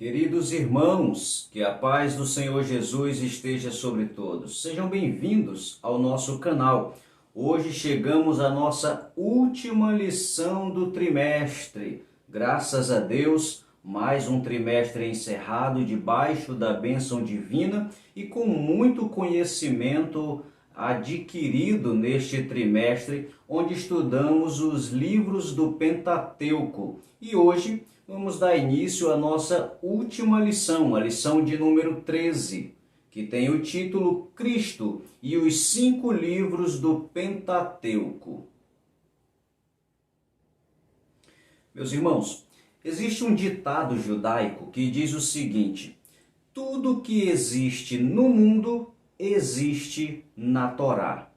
Queridos irmãos, que a paz do Senhor Jesus esteja sobre todos. Sejam bem-vindos ao nosso canal. Hoje chegamos à nossa última lição do trimestre. Graças a Deus, mais um trimestre encerrado debaixo da bênção divina e com muito conhecimento adquirido neste trimestre, onde estudamos os livros do Pentateuco. E hoje vamos dar início à nossa última lição, a lição de número 13, que tem o título Cristo e os 5 livros do Pentateuco. Meus irmãos, existe um ditado judaico que diz o seguinte: tudo que existe no mundo existe na Torá.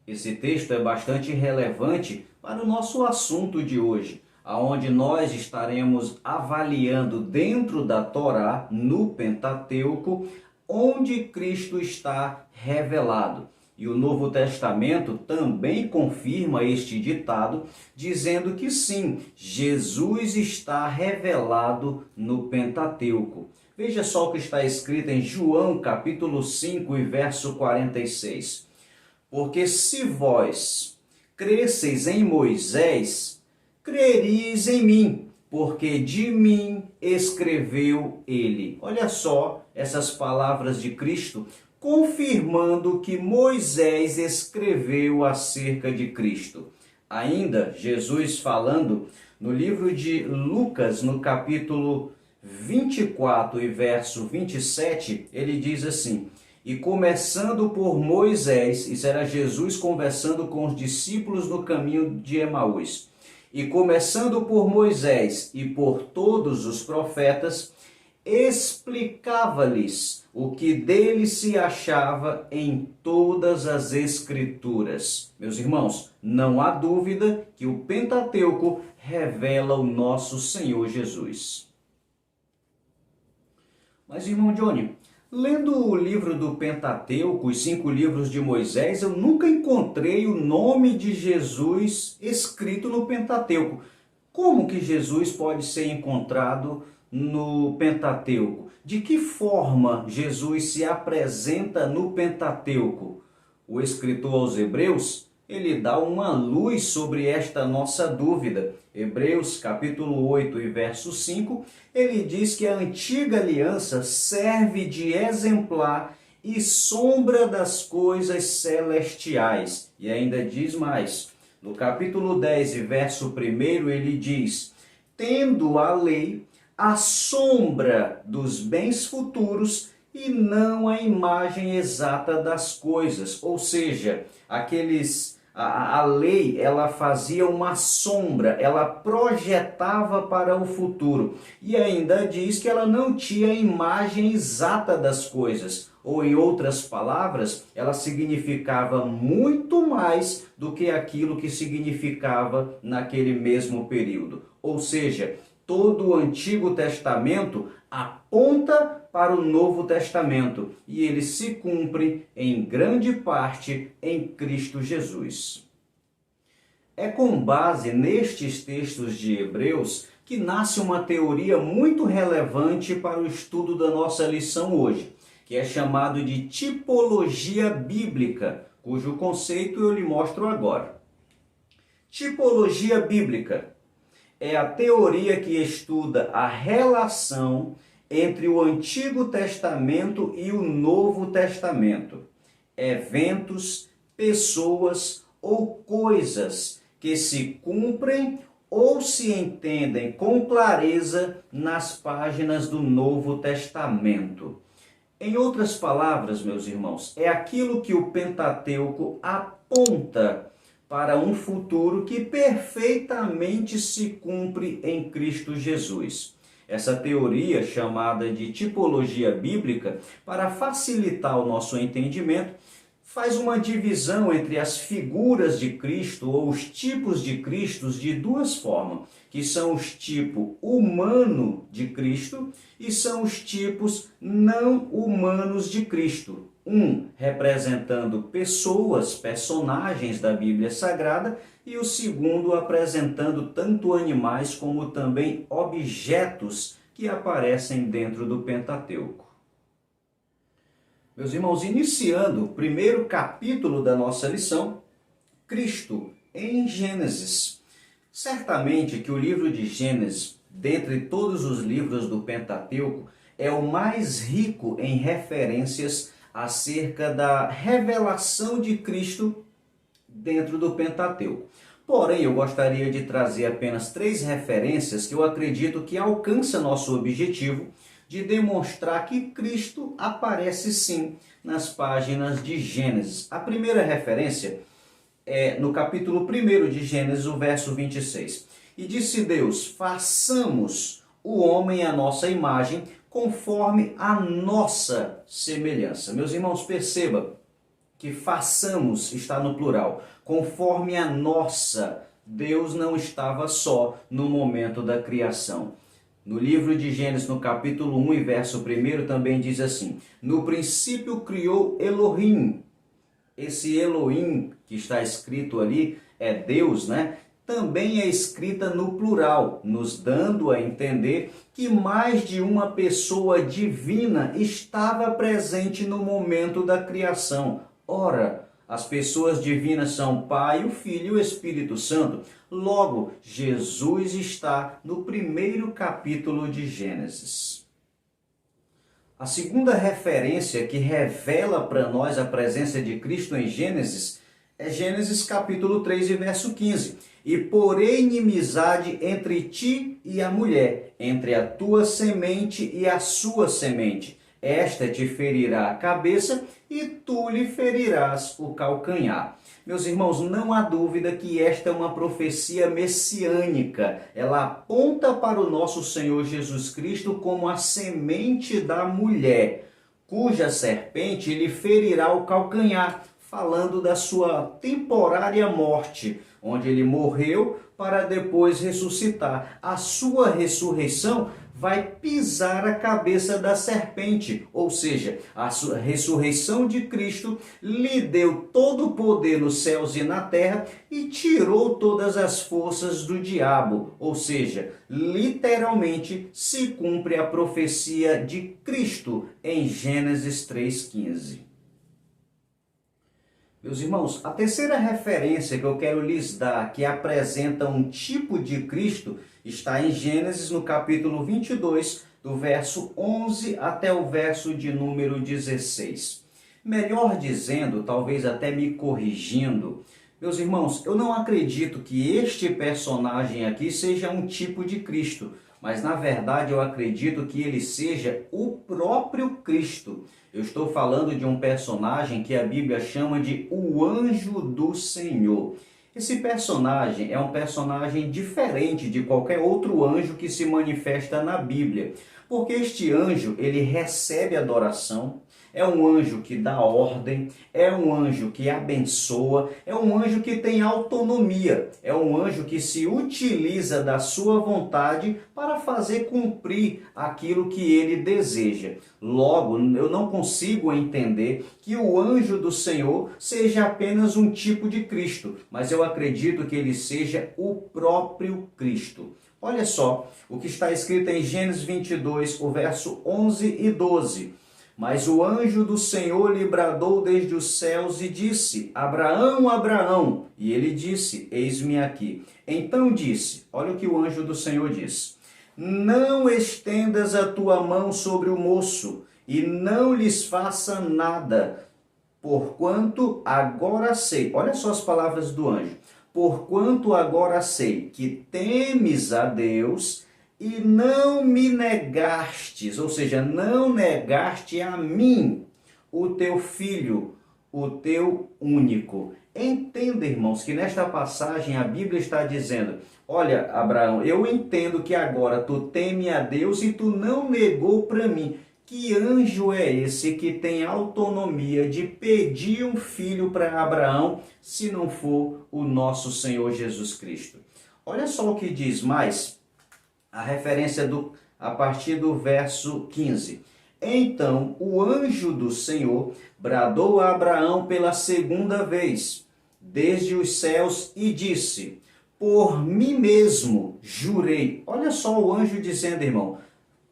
Esse texto é bastante relevante para o nosso assunto de hoje, aonde nós estaremos avaliando dentro da Torá, no Pentateuco, onde Cristo está revelado. E o Novo Testamento também confirma este ditado, dizendo que sim, Jesus está revelado no Pentateuco. Veja só o que está escrito em João capítulo 5 e verso 46. Porque se vós cresceis em Moisés, crereis em mim, porque de mim escreveu ele. Olha só essas palavras de Cristo, confirmando que Moisés escreveu acerca de Cristo. Ainda, Jesus falando no livro de Lucas, no capítulo 24 e verso 27, ele diz assim: e começando por Moisés, isso era Jesus conversando com os discípulos no caminho de Emaús, e começando por Moisés e por todos os profetas, explicava-lhes o que dele se achava em todas as Escrituras. Meus irmãos, não há dúvida que o Pentateuco revela o nosso Senhor Jesus. Mas, irmão Johnny, lendo o livro do Pentateuco, os 5 livros de Moisés, eu nunca encontrei o nome de Jesus escrito no Pentateuco. Como que Jesus pode ser encontrado no Pentateuco? De que forma Jesus se apresenta no Pentateuco? O escritor aos Hebreus, ele dá uma luz sobre esta nossa dúvida. Hebreus capítulo 8 e verso 5, ele diz que a antiga aliança serve de exemplar e sombra das coisas celestiais. E ainda diz mais, no capítulo 10 e verso 1, ele diz: tendo a lei a sombra dos bens futuros e não a imagem exata das coisas. Ou seja, a lei, ela fazia uma sombra, ela projetava para o futuro. E ainda diz que ela não tinha a imagem exata das coisas. Ou, em outras palavras, ela significava muito mais do que aquilo que significava naquele mesmo período. Ou seja, todo o Antigo Testamento aponta para o Novo Testamento e ele se cumpre em grande parte em Cristo Jesus. É com base nestes textos de Hebreus que nasce uma teoria muito relevante para o estudo da nossa lição hoje, que é chamado de tipologia bíblica, cujo conceito eu lhe mostro agora. Tipologia bíblica é a teoria que estuda a relação entre o Antigo Testamento e o Novo Testamento. Eventos, pessoas ou coisas que se cumprem ou se entendem com clareza nas páginas do Novo Testamento. Em outras palavras, meus irmãos, é aquilo que o Pentateuco aponta para um futuro que perfeitamente se cumpre em Cristo Jesus. Essa teoria, chamada de tipologia bíblica, para facilitar o nosso entendimento, faz uma divisão entre as figuras de Cristo ou os tipos de Cristo de duas formas, que são os tipos humano de Cristo e são os tipos não humanos de Cristo. Um representando pessoas, personagens da Bíblia Sagrada, e o segundo apresentando tanto animais como também objetos que aparecem dentro do Pentateuco. Meus irmãos, iniciando o primeiro capítulo da nossa lição, Cristo em Gênesis. Certamente que o livro de Gênesis, dentre todos os livros do Pentateuco, é o mais rico em referências acerca da revelação de Cristo dentro do Pentateuco. Porém, eu gostaria de trazer apenas 3 referências que eu acredito que alcançam nosso objetivo de demonstrar que Cristo aparece sim nas páginas de Gênesis. A primeira referência é no capítulo 1 de Gênesis, o verso 26. E disse Deus: façamos o homem à nossa imagem, conforme a nossa semelhança. Meus irmãos, perceba que façamos está no plural, conforme a nossa. Deus não estava só no momento da criação. No livro de Gênesis, no capítulo 1 e verso 1, também diz assim: no princípio criou Elohim. Esse Elohim que está escrito ali é Deus, né? Também é escrita no plural, nos dando a entender que mais de uma pessoa divina estava presente no momento da criação. Ora, as pessoas divinas são o Pai, o Filho e o Espírito Santo. Logo, Jesus está no primeiro capítulo de Gênesis. A segunda referência que revela para nós a presença de Cristo em Gênesis é Gênesis capítulo 3 e verso 15. E porém inimizade entre ti e a mulher, entre a tua semente e a sua semente. Esta te ferirá a cabeça e tu lhe ferirás o calcanhar. Meus irmãos, não há dúvida que esta é uma profecia messiânica. Ela aponta para o nosso Senhor Jesus Cristo como a semente da mulher, cuja serpente lhe ferirá o calcanhar, falando da sua temporária morte, onde ele morreu para depois ressuscitar. A sua ressurreição vai pisar a cabeça da serpente, ou seja, a ressurreição de Cristo lhe deu todo o poder nos céus e na terra e tirou todas as forças do diabo, ou seja, literalmente se cumpre a profecia de Cristo em Gênesis 3,15. Meus irmãos, a terceira referência que eu quero lhes dar, que apresenta um tipo de Cristo, está em Gênesis, no capítulo 22, do verso 11 até o verso de número 16. Melhor dizendo, talvez até me corrigindo, meus irmãos, eu não acredito que este personagem aqui seja um tipo de Cristo, mas na verdade eu acredito que ele seja o próprio Cristo. Eu estou falando de um personagem que a Bíblia chama de o anjo do Senhor. Esse personagem é um personagem diferente de qualquer outro anjo que se manifesta na Bíblia, porque este anjo, ele recebe adoração, é um anjo que dá ordem, é um anjo que abençoa, é um anjo que tem autonomia, é um anjo que se utiliza da sua vontade para fazer cumprir aquilo que ele deseja. Logo, eu não consigo entender que o anjo do Senhor seja apenas um tipo de Cristo, mas eu acredito que ele seja o próprio Cristo. Olha só o que está escrito em Gênesis 22, o verso 11 e 12. Mas o anjo do Senhor lhe bradou desde os céus e disse: Abraão, Abraão. E ele disse: Eis-me aqui. Então disse, olha o que o anjo do Senhor diz: Não estendas a tua mão sobre o moço, e não lhes faça nada, porquanto agora sei. Olha só as palavras do anjo. Porquanto agora sei que temes a Deus e não me negastes, ou seja, não negaste a mim, o teu filho, o teu único. Entenda, irmãos, que nesta passagem a Bíblia está dizendo: olha, Abraão, eu entendo que agora tu teme a Deus e tu não negou para mim. Que anjo é esse que tem autonomia de pedir um filho para Abraão, se não for o nosso Senhor Jesus Cristo? Olha só o que diz mais. A referência a partir do verso 15. Então o anjo do Senhor bradou a Abraão pela segunda vez, desde os céus, e disse: Por mim mesmo jurei. Olha só o anjo dizendo, irmão,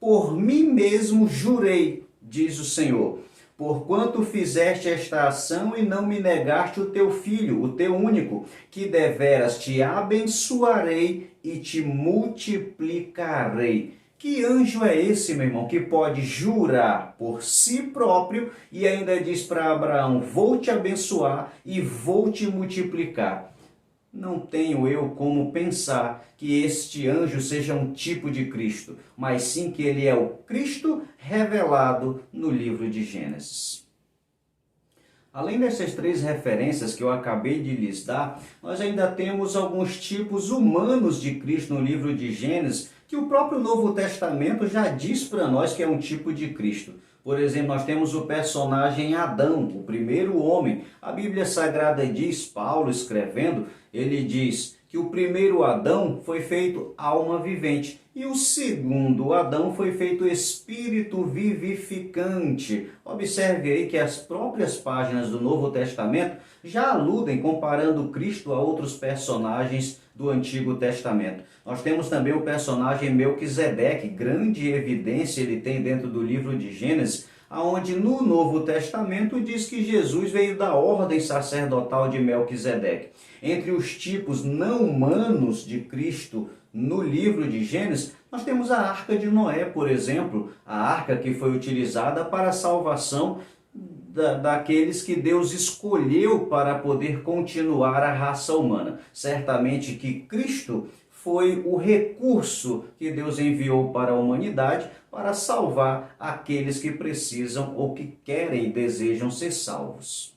por mim mesmo jurei, diz o Senhor, porquanto fizeste esta ação e não me negaste o teu filho, o teu único, que deveras te abençoarei e te multiplicarei. Que anjo é esse, meu irmão, que pode jurar por si próprio e ainda diz para Abraão, vou te abençoar e vou te multiplicar? Não tenho eu como pensar que este anjo seja um tipo de Cristo, mas sim que ele é o Cristo revelado no livro de Gênesis. Além dessas três referências que eu acabei de lhes dar, nós ainda temos alguns tipos humanos de Cristo no livro de Gênesis, que o próprio Novo Testamento já diz para nós que é um tipo de Cristo. Por exemplo, nós temos o personagem Adão, o primeiro homem. A Bíblia Sagrada diz, Paulo escrevendo, ele diz que o primeiro Adão foi feito alma vivente e o segundo Adão foi feito espírito vivificante. Observe aí que as próprias páginas do Novo Testamento já aludem comparando Cristo a outros personagens do Antigo Testamento. Nós temos também o personagem Melquisedeque, grande evidência ele tem dentro do livro de Gênesis, aonde no Novo Testamento diz que Jesus veio da ordem sacerdotal de Melquisedeque. Entre os tipos não humanos de Cristo no livro de Gênesis, nós temos a Arca de Noé, por exemplo, a arca que foi utilizada para a salvação daqueles que Deus escolheu para poder continuar a raça humana. Certamente que Cristo foi o recurso que Deus enviou para a humanidade para salvar aqueles que precisam ou que querem e desejam ser salvos.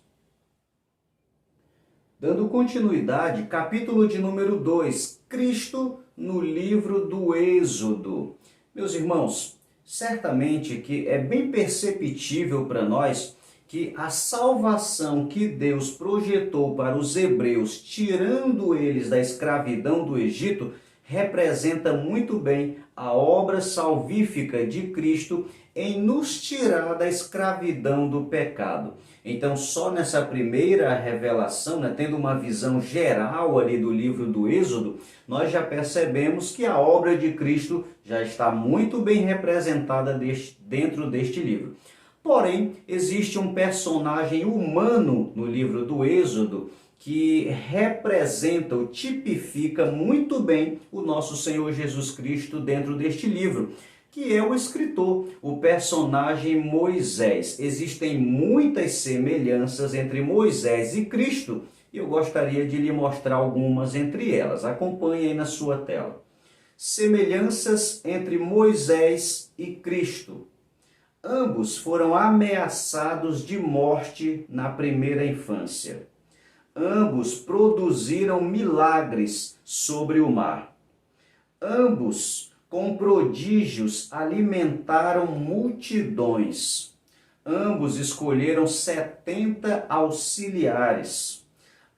Dando continuidade, capítulo de número 2, Cristo no livro do Êxodo. Meus irmãos, certamente que é bem perceptível para nós que a salvação que Deus projetou para os hebreus, tirando eles da escravidão do Egito, representa muito bem a obra salvífica de Cristo em nos tirar da escravidão do pecado. Então, só nessa primeira revelação, tendo uma visão geral ali do livro do Êxodo, nós já percebemos que a obra de Cristo já está muito bem representada dentro deste livro. Porém, existe um personagem humano no livro do Êxodo que representa ou tipifica muito bem o nosso Senhor Jesus Cristo dentro deste livro, que é o escritor, o personagem Moisés. Existem muitas semelhanças entre Moisés e Cristo, e eu gostaria de lhe mostrar algumas entre elas. Acompanhe aí na sua tela. Semelhanças entre Moisés e Cristo. Ambos foram ameaçados de morte na primeira infância. Ambos produziram milagres sobre o mar. Ambos, com prodígios, alimentaram multidões. Ambos escolheram 70 auxiliares.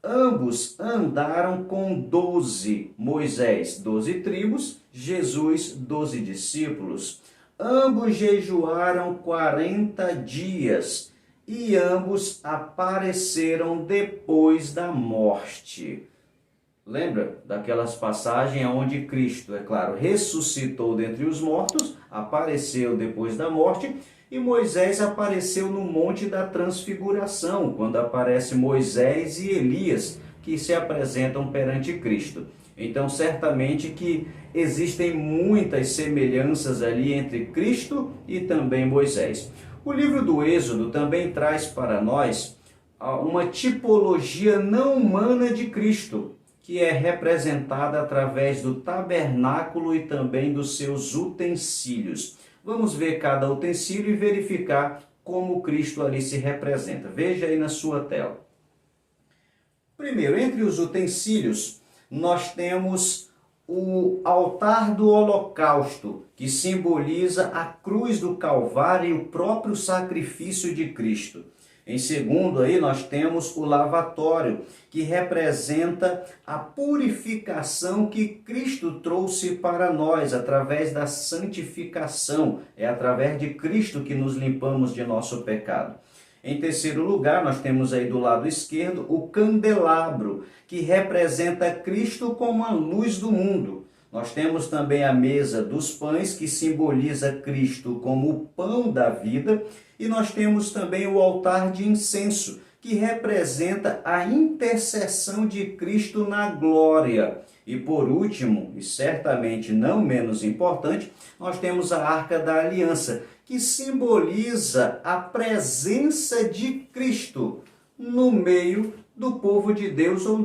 Ambos andaram com 12, Moisés 12 tribos, Jesus 12 discípulos. Ambos jejuaram 40 dias e ambos apareceram depois da morte. Lembra daquelas passagens onde Cristo, é claro, ressuscitou dentre os mortos, apareceu depois da morte, e Moisés apareceu no Monte da Transfiguração, quando aparece Moisés e Elias, que se apresentam perante Cristo. Então, certamente que existem muitas semelhanças ali entre Cristo e também Moisés. O livro do Êxodo também traz para nós uma tipologia não humana de Cristo, que é representada através do tabernáculo e também dos seus utensílios. Vamos ver cada utensílio e verificar como Cristo ali se representa. Veja aí na sua tela. Primeiro, entre os utensílios, nós temos o altar do holocausto, que simboliza a cruz do Calvário e o próprio sacrifício de Cristo. Em segundo, aí nós temos o lavatório, que representa a purificação que Cristo trouxe para nós através da santificação. É através de Cristo que nos limpamos de nosso pecado. Em terceiro lugar, nós temos aí do lado esquerdo o candelabro, que representa Cristo como a luz do mundo. Nós temos também a mesa dos pães, que simboliza Cristo como o pão da vida, e nós temos também o altar de incenso, que representa a intercessão de Cristo na glória. E por último, e certamente não menos importante, nós temos a Arca da Aliança, que simboliza a presença de Cristo no meio do povo de Deus ou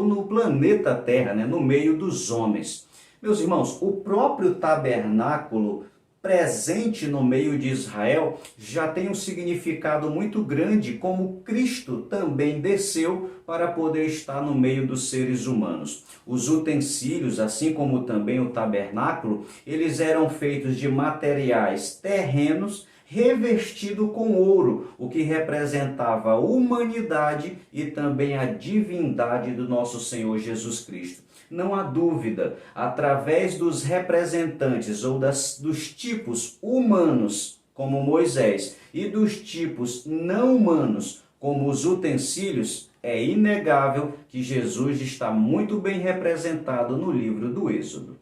no planeta Terra, no meio dos homens. Meus irmãos, o próprio tabernáculo presente no meio de Israel já tem um significado muito grande, como Cristo também desceu para poder estar no meio dos seres humanos. Os utensílios, assim como também o tabernáculo, eles eram feitos de materiais terrenos revestido com ouro, o que representava a humanidade e também a divindade do nosso Senhor Jesus Cristo. Não há dúvida, através dos representantes ou dos tipos humanos, como Moisés, e dos tipos não humanos, como os utensílios, é inegável que Jesus está muito bem representado no livro do Êxodo.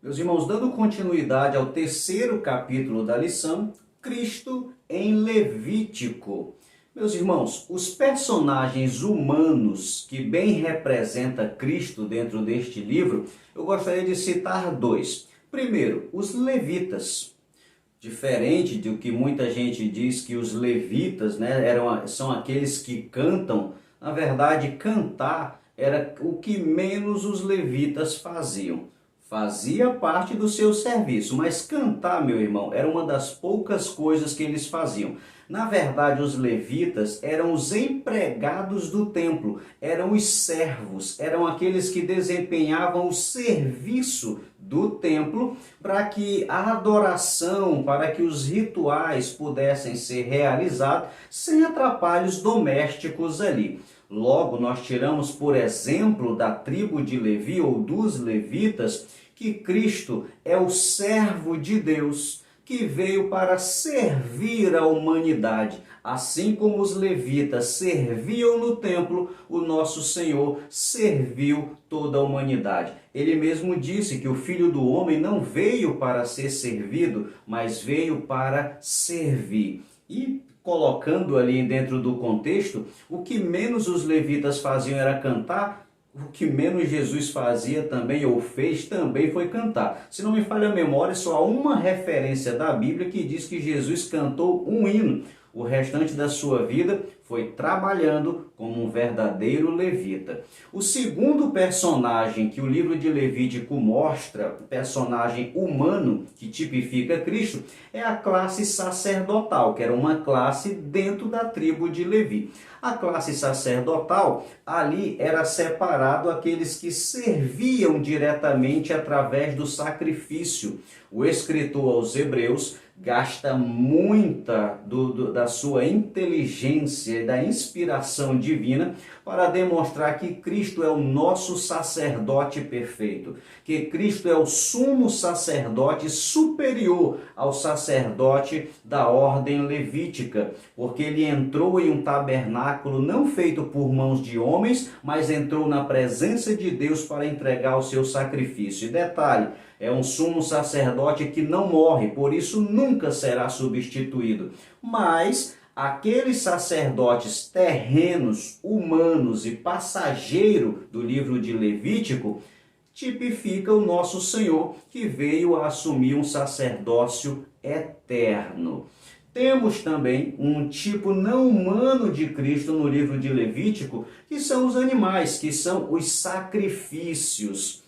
Meus irmãos, dando continuidade ao terceiro capítulo da lição, Cristo em Levítico. Meus irmãos, os personagens humanos que bem representam Cristo dentro deste livro, eu gostaria de citar dois. Primeiro, os levitas. Diferente do que muita gente diz que os levitas são aqueles que cantam, na verdade, cantar era o que menos os levitas faziam. Fazia parte do seu serviço, mas cantar, meu irmão, era uma das poucas coisas que eles faziam. Na verdade, os levitas eram os empregados do templo, eram os servos, eram aqueles que desempenhavam o serviço do templo para que a adoração, para que os rituais pudessem ser realizados sem atrapalhos domésticos ali. Logo, nós tiramos, por exemplo, da tribo de Levi ou dos levitas, que Cristo é o servo de Deus, que veio para servir a humanidade. Assim como os levitas serviam no templo, o nosso Senhor serviu toda a humanidade. Ele mesmo disse que o Filho do Homem não veio para ser servido, mas veio para servir. E colocando ali dentro do contexto, o que menos os levitas faziam era cantar, o que menos Jesus fazia também, ou fez, também foi cantar. Se não me falha a memória, só há uma referência da Bíblia que diz que Jesus cantou um hino. O restante da sua vida foi trabalhando como um verdadeiro levita. O segundo personagem que o livro de Levítico mostra, o personagem humano que tipifica Cristo, é a classe sacerdotal, que era uma classe dentro da tribo de Levi. A classe sacerdotal, ali era separado aqueles que serviam diretamente através do sacrifício. O escritor aos Hebreus gasta muita da sua inteligência e da inspiração divina para demonstrar que Cristo é o nosso sacerdote perfeito, que Cristo é o sumo sacerdote superior ao sacerdote da ordem levítica, porque ele entrou em um tabernáculo não feito por mãos de homens, mas entrou na presença de Deus para entregar o seu sacrifício. E detalhe, é um sumo sacerdote que não morre, por isso nunca será substituído. Mas aqueles sacerdotes terrenos, humanos e passageiro do livro de Levítico tipifica o nosso Senhor, que veio a assumir um sacerdócio eterno. Temos também um tipo não humano de Cristo no livro de Levítico, que são os animais, que são os sacrifícios.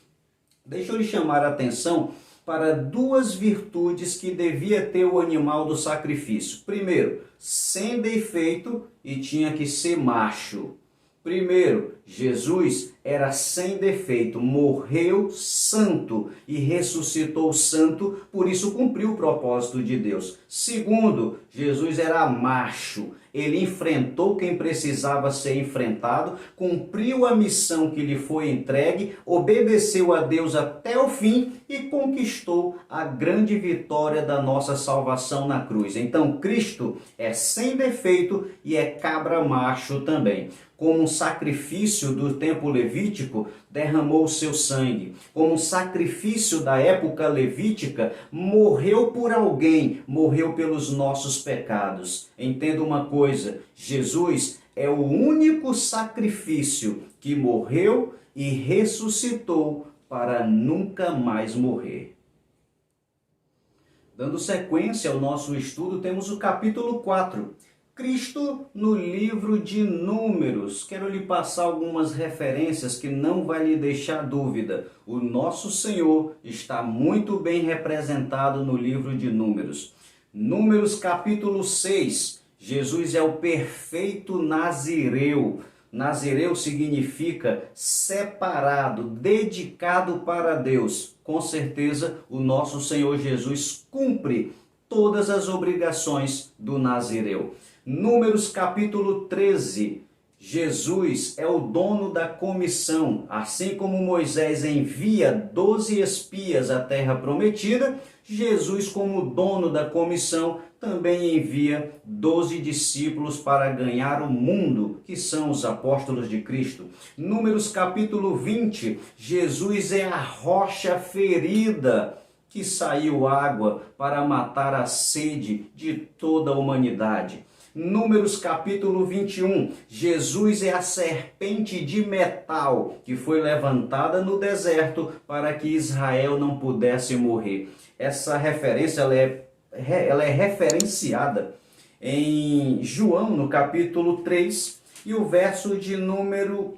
Deixa eu lhe chamar a atenção para duas virtudes que devia ter o animal do sacrifício. Primeiro, sem defeito e tinha que ser macho. Primeiro, Jesus era sem defeito, morreu santo e ressuscitou santo, por isso cumpriu o propósito de Deus. Segundo, Jesus era macho, ele enfrentou quem precisava ser enfrentado, cumpriu a missão que lhe foi entregue, obedeceu a Deus até o fim e conquistou a grande vitória da nossa salvação na cruz. Então, Cristo é sem defeito e é cabra macho também. Como um sacrifício sacrifício do tempo levítico, derramou o seu sangue. Como um sacrifício da época levítica, morreu por alguém, morreu pelos nossos pecados. Entenda uma coisa, Jesus é o único sacrifício que morreu e ressuscitou para nunca mais morrer. Dando sequência ao nosso estudo, temos o capítulo 4. Cristo no livro de Números. Quero lhe passar algumas referências que não vai lhe deixar dúvida. O nosso Senhor está muito bem representado no livro de Números. Números capítulo 6. Jesus é o perfeito Nazireu. Nazireu significa separado, dedicado para Deus. Com certeza, o nosso Senhor Jesus cumpre todas as obrigações do Nazireu. Números capítulo 13. Jesus é o dono da comissão. Assim como Moisés envia 12 espias à terra prometida, Jesus, como dono da comissão, também envia 12 discípulos para ganhar o mundo, que são os apóstolos de Cristo. Números capítulo 20. Jesus é a rocha ferida que saiu água para matar a sede de toda a humanidade. Números capítulo 21, Jesus é a serpente de metal que foi levantada no deserto para que Israel não pudesse morrer. Essa referência ela é referenciada em João, no capítulo 3, e o verso de número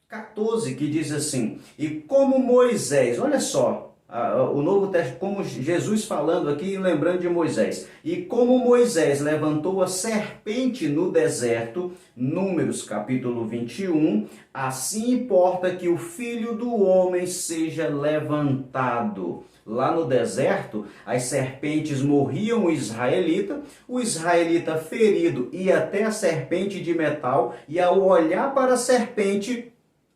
14, que diz assim: e como Moisés, olha só, o Novo Testamento, como Jesus falando aqui, lembrando de Moisés. E como Moisés levantou a serpente no deserto, Números capítulo 21, assim importa que o Filho do Homem seja levantado. Lá no deserto, as serpentes morriam o israelita ferido ia até a serpente de metal, e ao olhar para a serpente,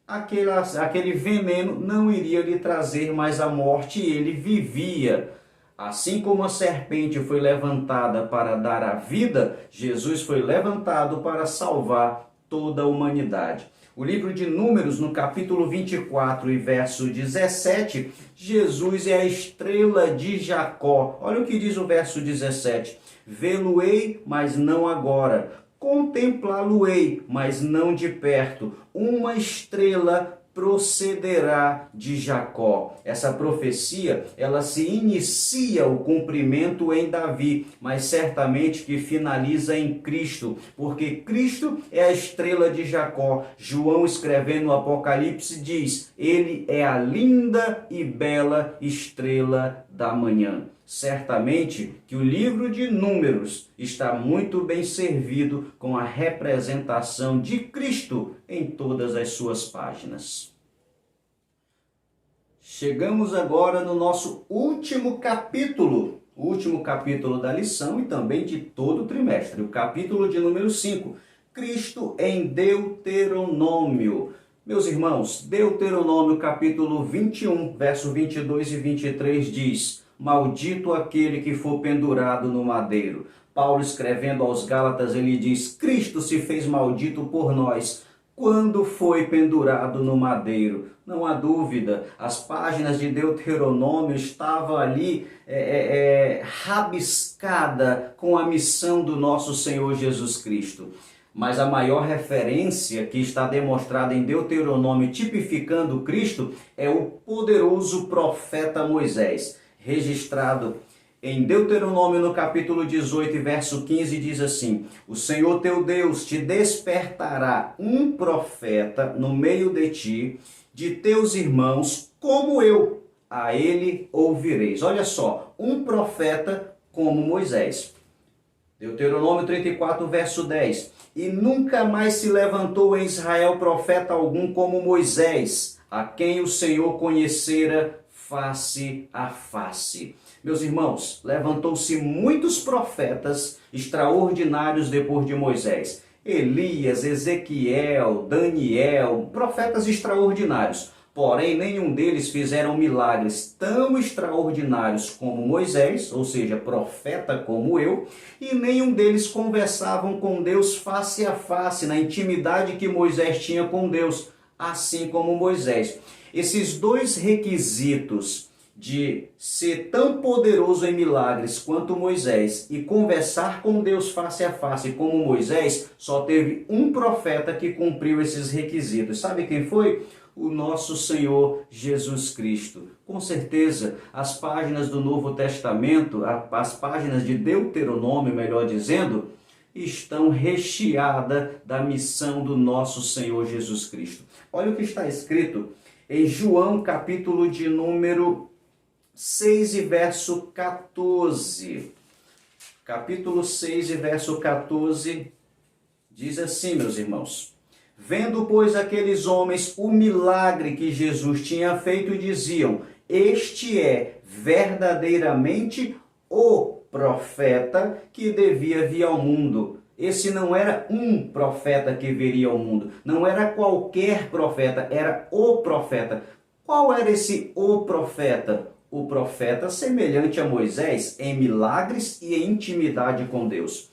aquele veneno não iria lhe trazer mais a morte, e ele vivia. Assim como a serpente foi levantada para dar a vida, Jesus foi levantado para salvar toda a humanidade. O livro de Números, no capítulo 24 e verso 17, Jesus é a estrela de Jacó. Olha o que diz o verso 17. Vê-lo-ei, mas não agora. Contemplá-lo-ei, mas não de perto. Uma estrela procederá de Jacó. Essa profecia, ela se inicia o cumprimento em Davi, mas certamente que finaliza em Cristo, porque Cristo é a estrela de Jacó. João, escrevendo no Apocalipse, diz: ele é a linda e bela estrela da manhã. Certamente que o livro de Números está muito bem servido com a representação de Cristo em todas as suas páginas. Chegamos agora no nosso último capítulo da lição e também de todo o trimestre, o capítulo de número 5, Cristo em Deuteronômio. Meus irmãos, Deuteronômio capítulo 21, verso 22 e 23 diz: maldito aquele que for pendurado no madeiro. Paulo, escrevendo aos Gálatas, ele diz: Cristo se fez maldito por nós quando foi pendurado no madeiro. Não há dúvida, as páginas de Deuteronômio estavam ali rabiscada com a missão do nosso Senhor Jesus Cristo. Mas a maior referência que está demonstrada em Deuteronômio, tipificando Cristo, é o poderoso profeta Moisés. Registrado em Deuteronômio, no capítulo 18, verso 15, diz assim: o Senhor teu Deus te despertará um profeta no meio de ti, de teus irmãos, como eu, a ele ouvireis. Olha só, um profeta como Moisés. Deuteronômio 34, verso 10. E nunca mais se levantou em Israel profeta algum como Moisés, a quem o Senhor conhecera face a face. Meus irmãos, levantou-se muitos profetas extraordinários depois de Moisés. Elias, Ezequiel, Daniel, profetas extraordinários. Porém, nenhum deles fizeram milagres tão extraordinários como Moisés, ou seja, profeta como eu, e nenhum deles conversavam com Deus face a face, na intimidade que Moisés tinha com Deus, assim como Moisés. Esses dois requisitos de ser tão poderoso em milagres quanto Moisés e conversar com Deus face a face como Moisés, só teve um profeta que cumpriu esses requisitos. Sabe quem foi? O nosso Senhor Jesus Cristo. Com certeza, as páginas do Novo Testamento, as páginas de Deuteronômio, melhor dizendo, estão recheadas da missão do nosso Senhor Jesus Cristo. Olha o que está escrito em João, capítulo de número 6 e verso 14. Capítulo 6 e verso 14 diz assim, meus irmãos: vendo, pois, aqueles homens o milagre que Jesus tinha feito, diziam: este é verdadeiramente o profeta que devia vir ao mundo. Esse não era um profeta que viria ao mundo, não era qualquer profeta, era o profeta. Qual era esse o profeta? O profeta semelhante a Moisés em milagres e em intimidade com Deus.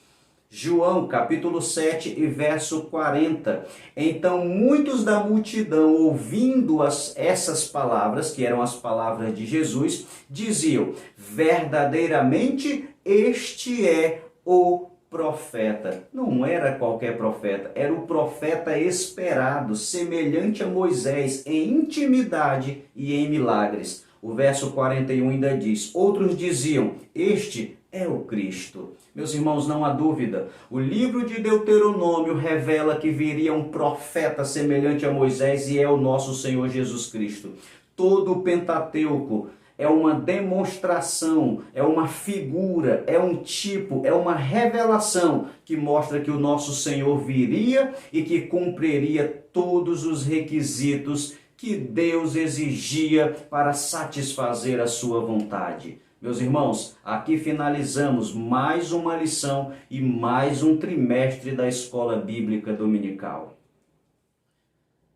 João capítulo 7 e verso 40. Então muitos da multidão, ouvindo essas palavras, que eram as palavras de Jesus, diziam: verdadeiramente este é o profeta. Não era qualquer profeta, era o profeta esperado, semelhante a Moisés em intimidade e em milagres. O verso 41 ainda diz: outros diziam: este é o Cristo. Meus irmãos, não há dúvida, o livro de Deuteronômio revela que viria um profeta semelhante a Moisés, e é o nosso Senhor Jesus Cristo. Todo o Pentateuco é uma demonstração, é uma figura, é um tipo, é uma revelação que mostra que o nosso Senhor viria e que cumpriria todos os requisitos que Deus exigia para satisfazer a sua vontade. Meus irmãos, aqui finalizamos mais uma lição e mais um trimestre da Escola Bíblica Dominical.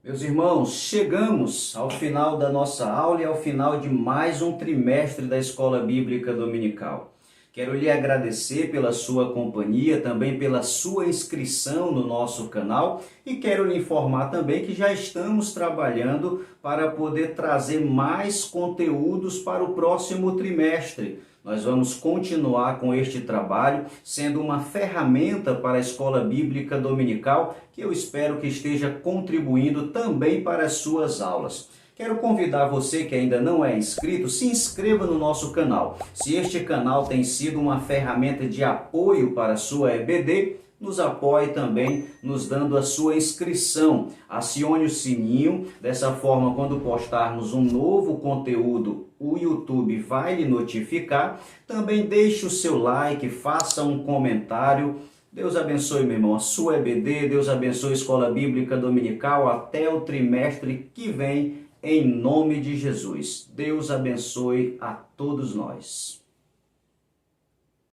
Meus irmãos, chegamos ao final da nossa aula e ao final de mais um trimestre da Escola Bíblica Dominical. Quero lhe agradecer pela sua companhia, também pela sua inscrição no nosso canal, e quero lhe informar também que já estamos trabalhando para poder trazer mais conteúdos para o próximo trimestre. Nós vamos continuar com este trabalho, sendo uma ferramenta para a Escola Bíblica Dominical, que eu espero que esteja contribuindo também para as suas aulas. Quero convidar você que ainda não é inscrito, se inscreva no nosso canal. Se este canal tem sido uma ferramenta de apoio para a sua EBD, nos apoie também nos dando a sua inscrição. Acione o sininho, dessa forma quando postarmos um novo conteúdo, o YouTube vai lhe notificar. Também deixe o seu like, faça um comentário. Deus abençoe, meu irmão, a sua EBD, Deus abençoe a Escola Bíblica Dominical até o trimestre que vem. Em nome de Jesus, Deus abençoe a todos nós.